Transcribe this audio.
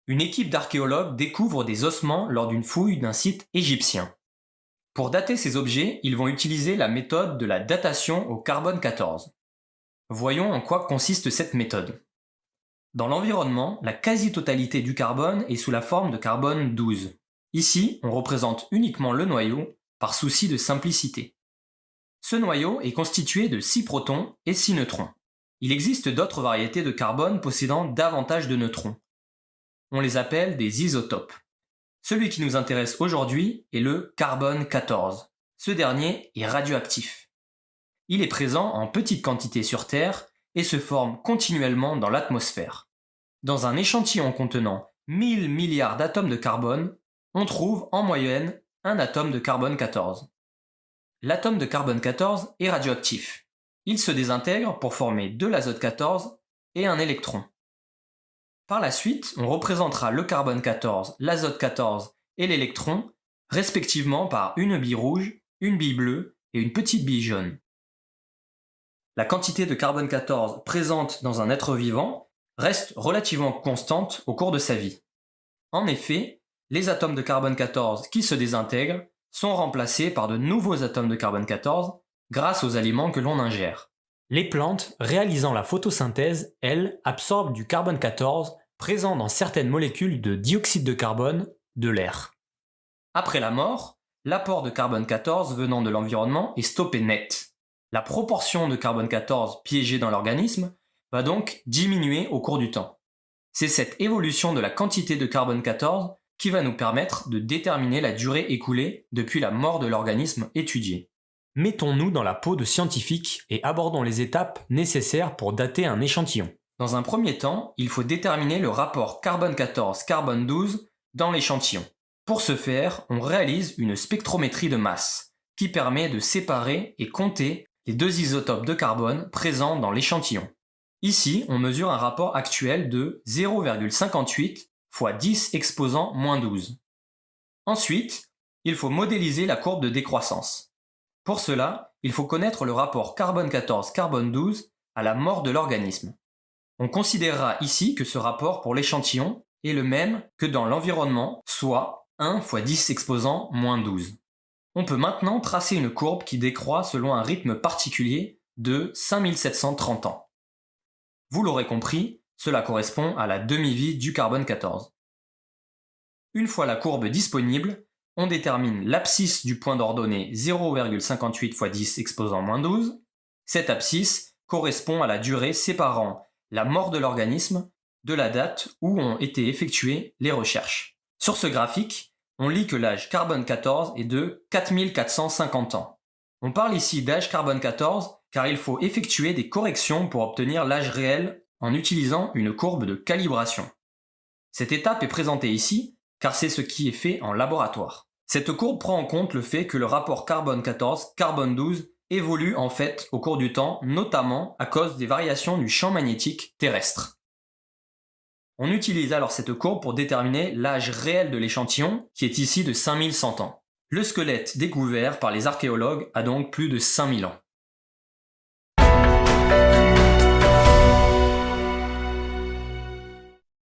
Une équipe d'archéologues découvre des ossements lors d'une fouille d'un site égyptien. Pour dater ces objets, ils vont utiliser la méthode de la datation au carbone 14. Voyons en quoi consiste cette méthode. Dans l'environnement, la quasi-totalité du carbone est sous la forme de carbone 12. Ici, on représente uniquement le noyau, par souci de simplicité. Ce noyau est constitué de 6 protons et 6 neutrons. Il existe d'autres variétés de carbone possédant davantage de neutrons. On les appelle des isotopes. Celui qui nous intéresse aujourd'hui est le carbone 14. Ce dernier est radioactif. Il est présent en petite quantité sur Terre et se forme continuellement dans l'atmosphère. Dans un échantillon contenant 1000 milliards d'atomes de carbone, on trouve en moyenne un atome de carbone 14. L'atome de carbone 14 est radioactif. Il se désintègre pour former de l'azote 14 et un électron. Par la suite, on représentera le carbone 14, l'azote 14 et l'électron, respectivement par une bille rouge, une bille bleue et une petite bille jaune. La quantité de carbone 14 présente dans un être vivant reste relativement constante au cours de sa vie. En effet, les atomes de carbone 14 qui se désintègrent sont remplacés par de nouveaux atomes de carbone 14 grâce aux aliments que l'on ingère. Les plantes, réalisant la photosynthèse, elles, absorbent du carbone 14 présent dans certaines molécules de dioxyde de carbone de l'air. Après la mort, l'apport de carbone 14 venant de l'environnement est stoppé net. La proportion de carbone 14 piégée dans l'organisme va donc diminuer au cours du temps. C'est cette évolution de la quantité de carbone 14 qui va nous permettre de déterminer la durée écoulée depuis la mort de l'organisme étudié. Mettons-nous dans la peau de scientifiques et abordons les étapes nécessaires pour dater un échantillon. Dans un premier temps, il faut déterminer le rapport carbone 14-carbone 12 dans l'échantillon. Pour ce faire, on réalise une spectrométrie de masse qui permet de séparer et compter les deux isotopes de carbone présents dans l'échantillon. Ici, on mesure un rapport actuel de 0,58 fois 10 exposant moins 12. Ensuite, il faut modéliser la courbe de décroissance. Pour cela, il faut connaître le rapport carbone 14-carbone 12 à la mort de l'organisme. On considérera ici que ce rapport pour l'échantillon est le même que dans l'environnement, soit 1 fois 10 exposant moins 12. On peut maintenant tracer une courbe qui décroît selon un rythme particulier de 5730 ans. Vous l'aurez compris, cela correspond à la demi-vie du carbone 14. Une fois la courbe disponible, on détermine l'abscisse du point d'ordonnée 0,58 x 10 exposant moins 12. Cette abscisse correspond à la durée séparant la mort de l'organisme de la date où ont été effectuées les recherches. Sur ce graphique, on lit que l'âge carbone 14 est de 4450 ans. On parle ici d'âge carbone 14 car il faut effectuer des corrections pour obtenir l'âge réel en utilisant une courbe de calibration. Cette étape est présentée ici car c'est ce qui est fait en laboratoire. Cette courbe prend en compte le fait que le rapport carbone 14-carbone 12 évolue en fait au cours du temps, notamment à cause des variations du champ magnétique terrestre. On utilise alors cette courbe pour déterminer l'âge réel de l'échantillon, qui est ici de 5100 ans. Le squelette découvert par les archéologues a donc plus de 5000 ans.